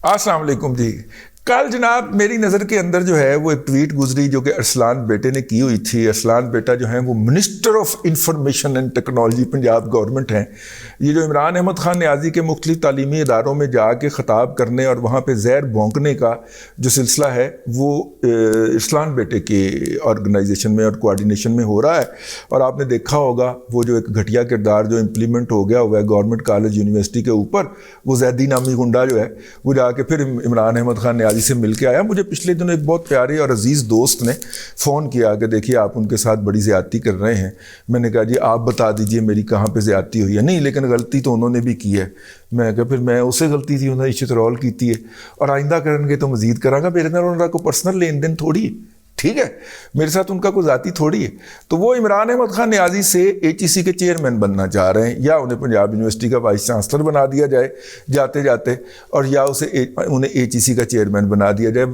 السلام علیکم جی. کل جناب میری نظر کے اندر جو ہے وہ ایک ٹویٹ گزری جو کہ ارسلان بیٹے نے کی ہوئی تھی. ارسلان بیٹا جو ہیں وہ minister of information and technology Punjab government ہیں. یہ جو عمران احمد خان نیازی کے مختلف تعلیمی اداروں میں جا کے خطاب کرنے اور وہاں پہ زہر بھونکنے کا جو سلسلہ ہے وہ ارسلان بیٹے کے آرگنائزیشن میں اور کوآرڈینیشن میں ہو رہا ہے. اور آپ نے دیکھا ہوگا وہ جو ایک گھٹیا کردار جو امپلیمنٹ ہو گیا ہوا ہے گورنمنٹ کالج یونیورسٹی کے اوپر, وہ زیدی نامی گنڈا جو ہے وہ جا کے پھر عمران احمد خان نیازی سے مل کے آیا. مجھے پچھلے دنوں ایک بہت پیارے اور عزیز دوست نے فون کیا کہ دیکھیے آپ ان کے ساتھ بڑی زیادتی کر رہے ہیں. میں نے کہا جی آپ بتا دیجئے میری کہاں پہ زیادتی ہوئی ہے. نہیں لیکن غلطی تو انہوں نے بھی کی ہے. میں کہا پھر میں اسے غلطی تھی انہوں نے چترول کی تھی اور آئندہ کریں گے تو مزید کرا گا. میرے نال ان کو پرسنل لین دین تھوڑی, ٹھیک ہے, میرے ساتھ ان کا کوئی ذاتی تھوڑی ہے. تو وہ عمران احمد خان نیازی سے ایچ ای سی کے چیئرمین بننا چاہ رہے ہیں, یا انہیں پنجاب یونیورسٹی کا وائس چانسلر بنا دیا جائے جاتے جاتے, اور یا انہیں ایچ ای سی کا چیئرمین بنا دیا جائے.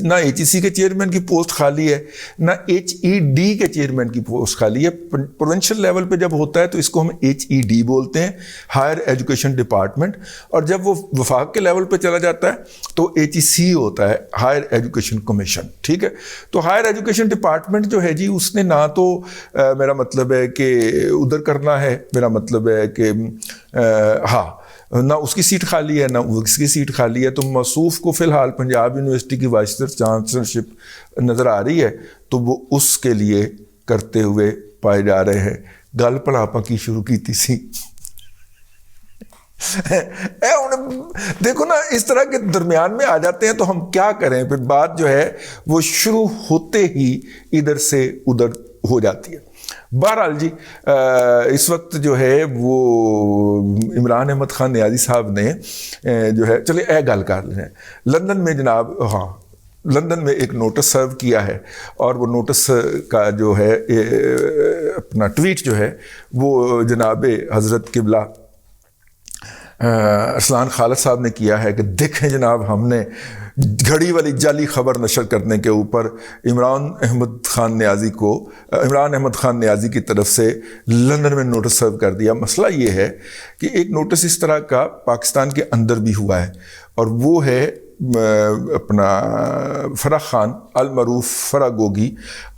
نہ ایچ ای سی کے چیئرمین کی پوسٹ خالی ہے, نہ ایچ ای ڈی کے چیئرمین کی پوسٹ خالی ہے. پروونشل لیول پہ جب ہوتا ہے تو اس کو ہم ایچ ای ڈی بولتے ہیں, ہائر ایجوکیشن ڈپارٹمنٹ, اور جب وہ وفاق کے لیول پہ چلا جاتا ہے تو ایچ ای سی ہوتا ہے, ہائر ایجوکیشن کمیشن, ٹھیک ہے. تو ہائر ایجوکیشن ڈپارٹمنٹ جو ہے جی اس نے نہ تو میرا مطلب ہے کہ ادھر کرنا ہے, میرا مطلب ہے کہ نہ اس کی سیٹ خالی ہے نہ اس کی سیٹ خالی ہے. تو موصوف کو فی الحال پنجاب یونیورسٹی کی وائس چانسلرشپ نظر آ رہی ہے تو وہ اس کے لیے کرتے ہوئے پائے جا رہے ہیں. گل پڑھاپا کی شروع کی تھی سی دیکھو نا, اس طرح کے درمیان میں آ جاتے ہیں تو ہم کیا کریں. پھر بات جو ہے وہ شروع ہوتے ہی ادھر سے ادھر ہو جاتی ہے. بہرحال جی اس وقت جو ہے وہ عمران احمد خان نیازی صاحب نے جو ہے, چلے گل کر لیں, لندن میں جناب, لندن میں ایک نوٹس سرو کیا ہے, اور وہ نوٹس کا جو ہے اپنا ٹویٹ جو ہے وہ جناب حضرت قبلہ ارسلان خالد صاحب نے کیا ہے کہ دیکھیں جناب ہم نے گھڑی والی جعلی خبر نشر کرنے کے اوپر عمران احمد خان نیازی کی طرف سے لندن میں نوٹس سرو کر دیا. مسئلہ یہ ہے کہ ایک نوٹس اس طرح کا پاکستان کے اندر بھی ہوا ہے, اور وہ ہے اپنا فرح خان المعروف فرح گوگی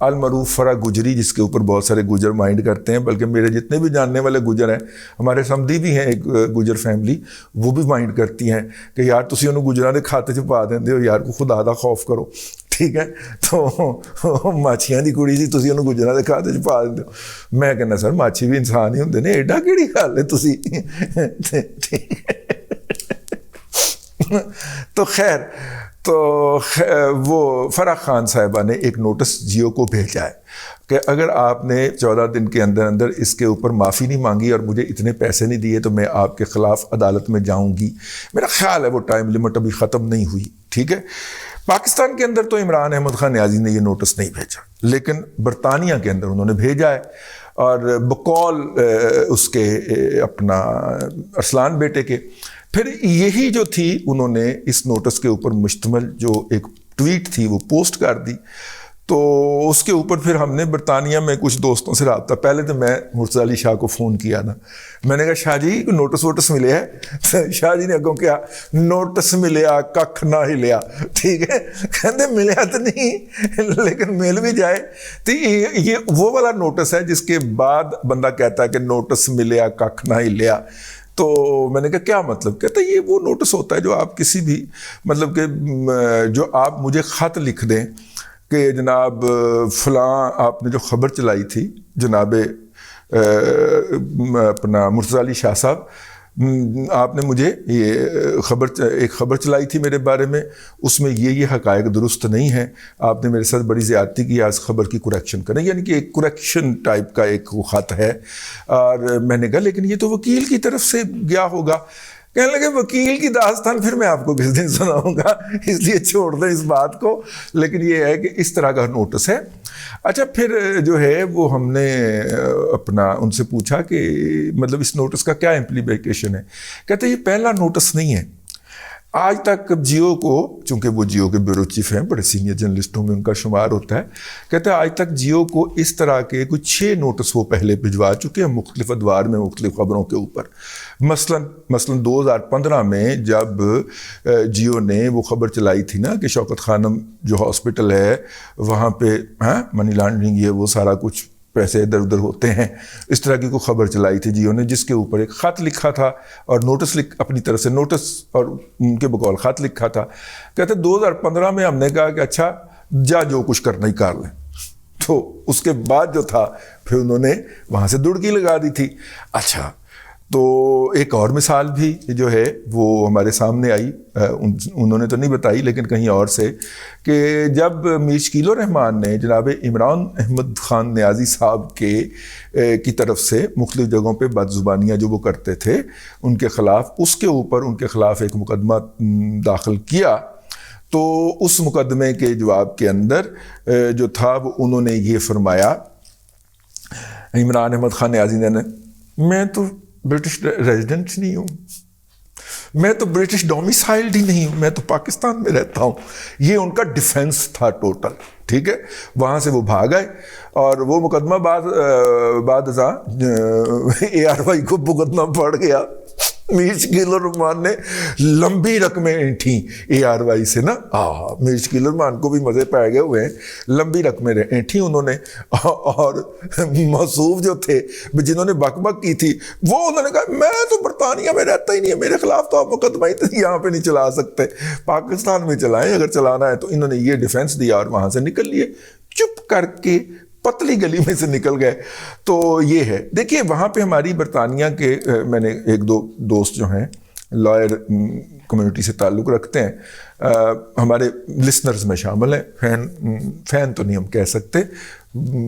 المعروف فرح گجری, جس کے اوپر بہت سارے گجر مائنڈ کرتے ہیں, بلکہ میرے جتنے بھی جاننے والے گجر ہیں, ہمارے سمدھی بھی ہیں ایک گجر فیملی, وہ بھی مائنڈ کرتی ہیں کہ یار تسی انہوں گجراں دے کھاتے چ پا دیندے ہو, یار کو خدا دا خوف کرو, ٹھیک ہے. تو ماچھیاں دی کڑی سی تسی انہوں گجراں دے کھاتے چ پا دیندے ہو. میں کہنا سر ماچھی بھی انسان ہی ہوندے نے, ایڈا کیڑی گل ہے تسی, ٹھیک ہے. تو خیر تو وہ فرح خان صاحبہ نے ایک نوٹس جیو کو بھیجا ہے کہ اگر آپ نے 14 دن کے اندر اندر اس کے اوپر معافی نہیں مانگی اور مجھے اتنے پیسے نہیں دیے تو میں آپ کے خلاف عدالت میں جاؤں گی. میرا خیال ہے وہ ٹائم لیمٹ ابھی ختم نہیں ہوئی, ٹھیک ہے. پاکستان کے اندر تو عمران احمد خان نیازی نے یہ نوٹس نہیں بھیجا, لیکن برطانیہ کے اندر انہوں نے بھیجا ہے, اور بقول اس کے اپنا ارسلان بیٹے کے پھر یہی جو تھی انہوں نے اس نوٹس کے اوپر مشتمل جو ایک ٹویٹ تھی وہ پوسٹ کر دی. تو اس کے اوپر پھر ہم نے برطانیہ میں کچھ دوستوں سے رابطہ, پہلے تو میں مرتضی علی شاہ کو فون کیا نا, میں نے کہا شاہ جی نوٹس ووٹس ملے ہے. شاہ جی نے اگوں کیا نوٹس ملیا ککھ نہ ہی لیا, ٹھیک ہے. کہتے ملیا تو نہیں لیکن مل بھی جائے تو یہ وہ والا نوٹس ہے جس کے بعد بندہ کہتا ہے کہ نوٹس ملیا ککھ نہ ہی لیا. تو میں نے کہا کیا مطلب؟ کہتا ہے یہ وہ نوٹس ہوتا ہے جو آپ کسی بھی مطلب کہ جو آپ مجھے خط لکھ دیں کہ جناب فلاں آپ نے جو خبر چلائی تھی جناب اپنا مرتضی علی شاہ صاحب, آپ نے مجھے یہ ایک خبر چلائی تھی میرے بارے میں, اس میں یہ حقائق درست نہیں ہیں, آپ نے میرے ساتھ بڑی زیادتی کی, آج خبر کی کریکشن کریں. یعنی کہ ایک کریکشن ٹائپ کا ایک خط ہے. اور میں نے کہا لیکن یہ تو وکیل کی طرف سے گیا ہوگا. کہنے لگے وکیل کی داستان پھر میں آپ کو کس دن سناؤں گا, اس لیے چھوڑ دیں اس بات کو. لیکن یہ ہے کہ اس طرح کا نوٹس ہے. اچھا پھر جو ہے وہ ہم نے اپنا ان سے پوچھا کہ مطلب اس نوٹس کا کیا امپلیکیشن ہے. کہتے یہ پہلا نوٹس نہیں ہے, آج تک جیو کو، چونکہ وہ جیو کے بیورو چیف ہیں، بڑے سینئر جرنلسٹوں میں ان کا شمار ہوتا ہے، کہتے ہیں آج تک جیو کو اس طرح کے کوئی 6 نوٹس وہ پہلے بھجوا چکے ہیں مختلف ادوار میں مختلف خبروں کے اوپر۔ مثلاً 2015 میں جب جیو نے وہ خبر چلائی تھی نا کہ شوکت خانم جو ہاسپٹل ہے وہاں پہ منی لانڈرنگ یہ وہ سارا کچھ پیسے ادھر ادھر ہوتے ہیں، اس طرح کی کوئی خبر چلائی تھی جیو نے، جس کے اوپر ایک خط لکھا تھا اور نوٹس اپنی طرف سے نوٹس اور ان کے بقول خط لکھا تھا۔ کہتے 2015 میں ہم نے کہا کہ اچھا جو کچھ کرنا ہی کر لیں، تو اس کے بعد جو تھا پھر انہوں نے وہاں سے دڑکی لگا دی تھی۔ اچھا، تو ایک اور مثال بھی جو ہے وہ ہمارے سامنے آئی، انہوں نے تو نہیں بتائی لیکن کہیں اور سے، کہ جب میر شکیل الرحمان نے جناب عمران احمد خان نیازی صاحب کی طرف سے مختلف جگہوں پہ بد زبانیاں جو وہ کرتے تھے ان کے خلاف، اس کے اوپر ان کے خلاف ایک مقدمہ داخل کیا، تو اس مقدمے کے جواب کے اندر جو تھا وہ انہوں نے یہ فرمایا، عمران احمد خان نیازی نے، میں تو برٹش ریزیڈنٹ نہیں ہوں، میں تو برٹش ڈومیسائلڈ ہی نہیں ہوں، میں تو پاکستان میں رہتا ہوں۔ یہ ان کا ڈیفنس تھا ٹوٹل، ٹھیک ہے۔ وہاں سے وہ بھاگ آئے اور وہ مقدمہ بعد ازاں ARY کو مقدمہ پڑ گیا۔ میر شکیل الرحمان نے لمبی رقمیں اینٹھیں ARY سے نا، میر شکیل الرحمان کو بھی مزے پائے گئے ہوئے ہیں، لمبی رقمیں اینٹھیں انہوں نے، اور موصوف جو تھے جنہوں نے بک بک کی تھی وہ انہوں نے کہا میں تو برطانیہ میں رہتا ہی نہیں ہے، میرے خلاف تو آپ مقدمہ ہی یہاں پہ نہیں چلا سکتے، پاکستان میں چلائیں اگر چلانا ہے۔ تو انہوں نے یہ ڈیفنس دیا اور وہاں سے نکل لیے، چپ کر کے پتلی گلی میں سے نکل گئے۔ تو یہ ہے، دیکھیے وہاں پہ ہماری برطانیہ کے میں نے ایک دو دوست جو ہیں لائر کمیونٹی سے تعلق رکھتے ہیں، ہمارے لسنرز میں شامل ہیں، فین تو نہیں ہم کہہ سکتے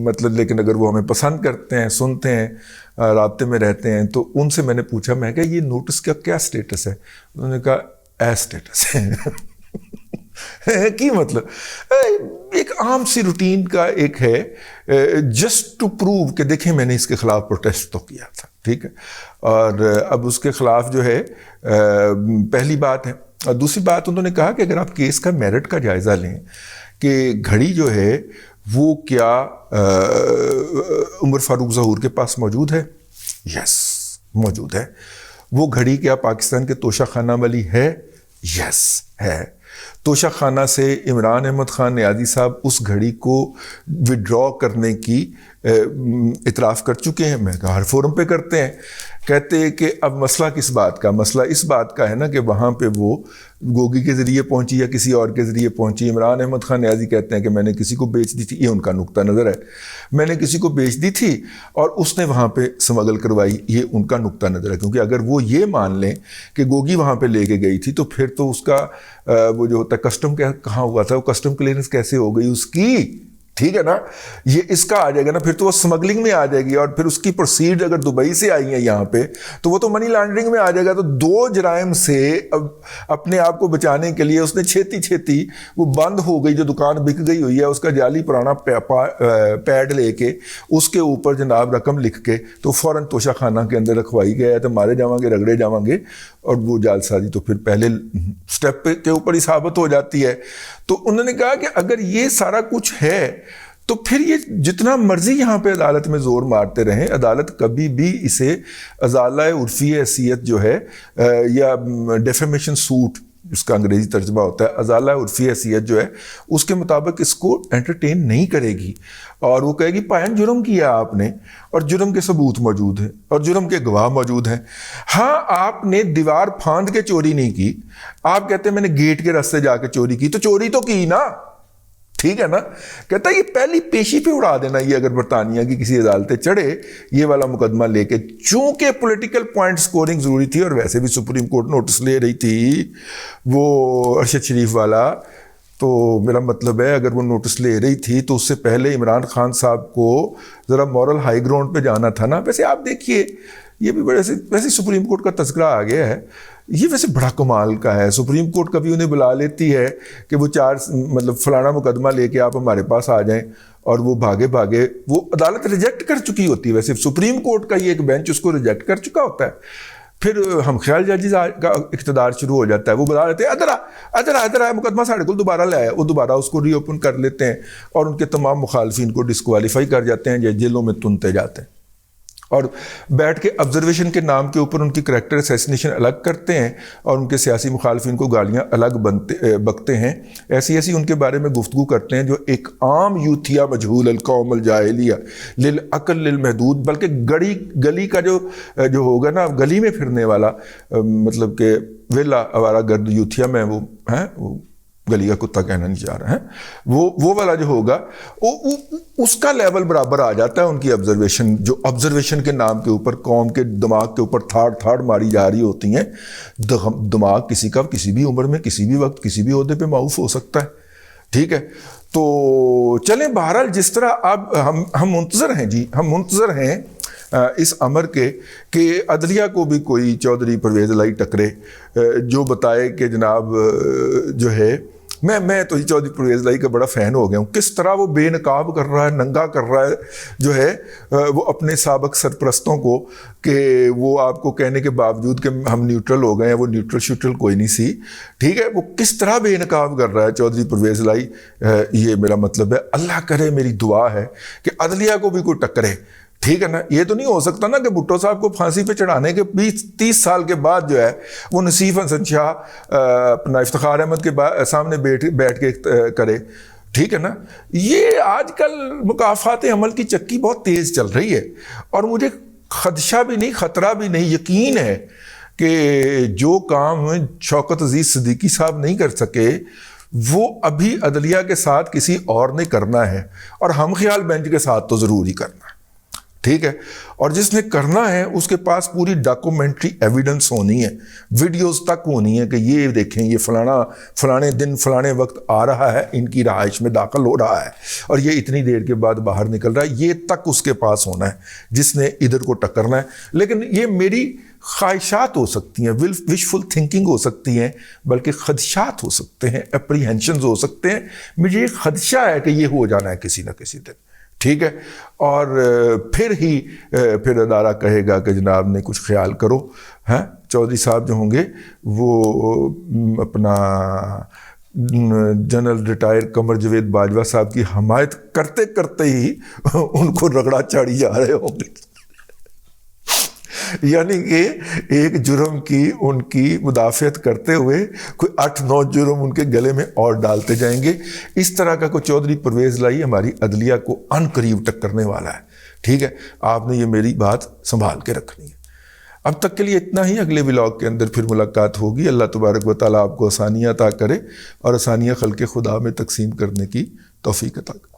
مطلب، لیکن اگر وہ ہمیں پسند کرتے ہیں، سنتے ہیں، رابطے میں رہتے ہیں، تو ان سے میں نے پوچھا، میں کہا یہ نوٹس کا کیا سٹیٹس ہے؟ انہوں نے کہا سٹیٹس ہے کی مطلب ایک عام سی روٹین کا ایک ہے، جسٹ ٹو پروو کہ دیکھیں میں نے اس کے خلاف پروٹیسٹ تو کیا تھا، ٹھیک ہے، اور اب اس کے خلاف جو ہے پہلی بات ہے۔ اور دوسری بات انہوں نے کہا کہ اگر آپ کیس کا میرٹ کا جائزہ لیں کہ گھڑی جو ہے وہ کیا عمر فاروق ظہور کے پاس موجود ہے؟ یس موجود ہے۔ وہ گھڑی کیا پاکستان کے توشہ خانہ والی ہے؟ یس ہے۔ توشہ خانہ سے عمران احمد خان نیازی صاحب اس گھڑی کو وڈرا کرنے کی اعتراف کر چکے ہیں، میں کہا ہر فورم پہ کرتے ہیں۔ کہتے ہیں کہ اب مسئلہ کس بات کا؟ مسئلہ اس بات کا ہے نا کہ وہاں پہ وہ گوگی کے ذریعے پہنچی یا کسی اور کے ذریعے پہنچی۔ عمران احمد خان نیازی کہتے ہیں کہ میں نے کسی کو بیچ دی تھی، یہ ان کا نقطہ نظر ہے، میں نے کسی کو بیچ دی تھی اور اس نے وہاں پہ سمگل کروائی، یہ ان کا نقطہ نظر ہے۔ کیونکہ اگر وہ یہ مان لیں کہ گوگی وہاں پہ لے کے گئی تھی تو پھر تو اس کا وہ جو ہوتا ہے کسٹم کہاں ہوا تھا، وہ کسٹم کلیئرنس کیسے ہو گئی اس کی، ٹھیک ہے نا، یہ اس کا آ جائے گا نا، پھر تو وہ سمگلنگ میں آ جائے گی، اور پھر اس کی پروسیڈ اگر دبئی سے آئی ہیں یہاں پہ تو وہ تو منی لانڈرنگ میں آ جائے گا۔ تو دو جرائم سے اپنے آپ کو بچانے کے لیے اس نے چھیتی وہ بند ہو گئی جو دکان بک گئی ہوئی ہے اس کا جعلی پرانا پیڈ لے کے اس کے اوپر جناب رقم لکھ کے تو فوراً توشہ خانہ کے اندر رکھوائی گیا ہے، تو مارے جاؤں گے رگڑے جاؤں گے، اور وہ جال سازی تو پھر پہلے سٹیپ کے اوپر ہی ثابت ہو جاتی ہے۔ تو انہوں نے کہا کہ اگر یہ سارا کچھ ہے تو پھر یہ جتنا مرضی یہاں پہ عدالت میں زور مارتے رہیں، عدالت کبھی بھی اسے ازالہ عرفی حیثیت جو ہے یا ڈیفیمیشن سوٹ اس کا انگریزی ترجمہ ہوتا ہے، ازالہ عرفی حیثیت جو ہے اس کے مطابق اس کو انٹرٹین نہیں کرے گی، اور وہ کہے گی پائن جرم کیا آپ نے اور جرم کے ثبوت موجود ہیں اور جرم کے گواہ موجود ہیں۔ ہاں آپ نے دیوار پھاند کے چوری نہیں کی، آپ کہتے ہیں میں نے گیٹ کے راستے جا کے چوری کی، تو چوری تو کی نا، ٹھیک ہے نا۔ کہتا ہے یہ پہلی پیشی پہ اڑا دینا، یہ اگر برطانیہ کی کسی عدالتیں چڑھے یہ والا مقدمہ لے کے، چونکہ پولیٹیکل پوائنٹ سکورنگ ضروری تھی اور ویسے بھی سپریم کورٹ نوٹس لے رہی تھی وہ ارشد شریف والا، تو میرا مطلب ہے اگر وہ نوٹس لے رہی تھی تو اس سے پہلے عمران خان صاحب کو ذرا مورل ہائی گراؤنڈ پہ جانا تھا نا۔ ویسے آپ دیکھیے یہ بھی ویسے سپریم کورٹ کا تذکرہ آ گیا ہے، یہ ویسے بڑا کمال کا ہے، سپریم کورٹ کبھی انہیں بلا لیتی ہے کہ وہ فلانا مقدمہ لے کے آپ ہمارے پاس آ جائیں، اور وہ بھاگے وہ عدالت ریجیکٹ کر چکی ہوتی ہے، ویسے سپریم کورٹ کا یہ ایک بینچ اس کو ریجیکٹ کر چکا ہوتا ہے، پھر ہم خیال ججز کا اقتدار شروع ہو جاتا ہے. وہ بتا دیتے ہیں ادھر آیا مقدمہ ساڑھے کو دوبارہ لے آیا, وہ دوبارہ اس کو ری اوپن کر لیتے ہیں اور ان کے تمام مخالفین کو ڈسکوالیفائی کر جاتے ہیں یا جیلوں میں تنتے جاتے ہیں, اور بیٹھ کے آبزرویشن کے نام کے اوپر ان کی کریکٹر اسیسینیشن الگ کرتے ہیں اور ان کے سیاسی مخالفین کو گالیاں الگ بکتے ہیں. ایسی ان کے بارے میں گفتگو کرتے ہیں جو ایک عام یوتھیا مجہول القوم الجاہلیہ للعقل للمحدود, بلکہ گلی کا جو ہوگا نا, گلی میں پھرنے والا, مطلب کہ ویلا آوارہ گرد یوتھیا میں وہ ہیں, وہ گلی کا کتا کہنا نہیں چاہ رہا ہے, وہ والا جو ہوگا اس کا لیول برابر آ جاتا ہے ان کی آبزرویشن, جو آبزرویشن کے نام کے اوپر قوم کے دماغ کے اوپر تھاڑ ماری جا رہی ہوتی ہیں. دماغ کسی کا کسی بھی عمر میں کسی بھی وقت کسی بھی عہدے پہ معروف ہو سکتا ہے, ٹھیک ہے. تو چلیں بہرحال جس طرح اب ہم منتظر ہیں جی, ہم منتظر ہیں اس امر کے کہ عدلیہ کو بھی کوئی چودھری پرویز الہی ٹکرے جو بتائے کہ جناب جو ہے, میں تو چودھری پرویز الہی کا بڑا فین ہو گیا ہوں, کس طرح وہ بے نقاب کر رہا ہے, ننگا کر رہا ہے جو ہے وہ اپنے سابق سرپرستوں کو, کہ وہ آپ کو کہنے کے باوجود کہ ہم نیوٹرل ہو گئے ہیں, وہ نیوٹرل شوٹرل کوئی نہیں سی, ٹھیک ہے, وہ کس طرح بے نقاب کر رہا ہے چودھری پرویز الہی. یہ میرا مطلب ہے, اللہ کرے, میری دعا ہے کہ عدلیہ کو بھی کوئی ٹکرے, ٹھیک ہے نا. یہ تو نہیں ہو سکتا نا کہ بھٹو صاحب کو پھانسی پہ چڑھانے کے 20-30 سال کے بعد جو ہے وہ نصیف حسن شاہ اپنا افتخار احمد کے سامنے بیٹھ کے کرے, ٹھیک ہے نا. یہ آج کل مکافات عمل کی چکی بہت تیز چل رہی ہے, اور مجھے خدشہ بھی نہیں, خطرہ بھی نہیں, یقین ہے کہ جو کام شوکت عزیز صدیقی صاحب نہیں کر سکے وہ ابھی عدلیہ کے ساتھ کسی اور نے کرنا ہے, اور ہم خیال بینچ کے ساتھ تو ضرور ہی کرنا ہے, ٹھیک ہے. اور جس نے کرنا ہے اس کے پاس پوری ڈاکومنٹری ایویڈنس ہونی ہے, ویڈیوز تک ہونی ہے کہ یہ دیکھیں یہ فلانے دن فلانے وقت آ رہا ہے, ان کی رہائش میں داخل ہو رہا ہے, اور یہ اتنی دیر کے بعد باہر نکل رہا ہے. یہ تک اس کے پاس ہونا ہے جس نے ادھر کو ٹکرنا ہے. لیکن یہ میری خواہشات ہو سکتی ہیں, وشفل تھنکنگ ہو سکتی ہیں, بلکہ خدشات ہو سکتے ہیں, اپریہنشنز ہو سکتے ہیں. مجھے یہ خدشہ ہے کہ یہ ہو جانا ہے کسی نہ کسی دن, ٹھیک ہے. اور پھر ادارہ کہے گا کہ جناب نے کچھ خیال کرو. ہیں چودھری صاحب جو ہوں گے وہ اپنا جنرل ریٹائر قمر جاوید باجوہ صاحب کی حمایت کرتے کرتے ہی ان کو رگڑا چاڑی جا رہے ہوں گے. یعنی کہ ایک جرم کی ان کی مدافعت کرتے ہوئے کوئی 8-9 جرم ان کے گلے میں اور ڈالتے جائیں گے. اس طرح کا کوئی چودھری پرویز الہی ہماری عدلیہ کو ان قریب ٹکرنے والا ہے, ٹھیک ہے. آپ نے یہ میری بات سنبھال کے رکھنی ہے. اب تک کے لیے اتنا ہی, اگلے ولاگ کے اندر پھر ملاقات ہوگی. اللہ تبارک و تعالیٰ آپ کو آسانیاں عطا کرے اور آسانیاں خلق خدا میں تقسیم کرنے کی توفیق عطا کرے.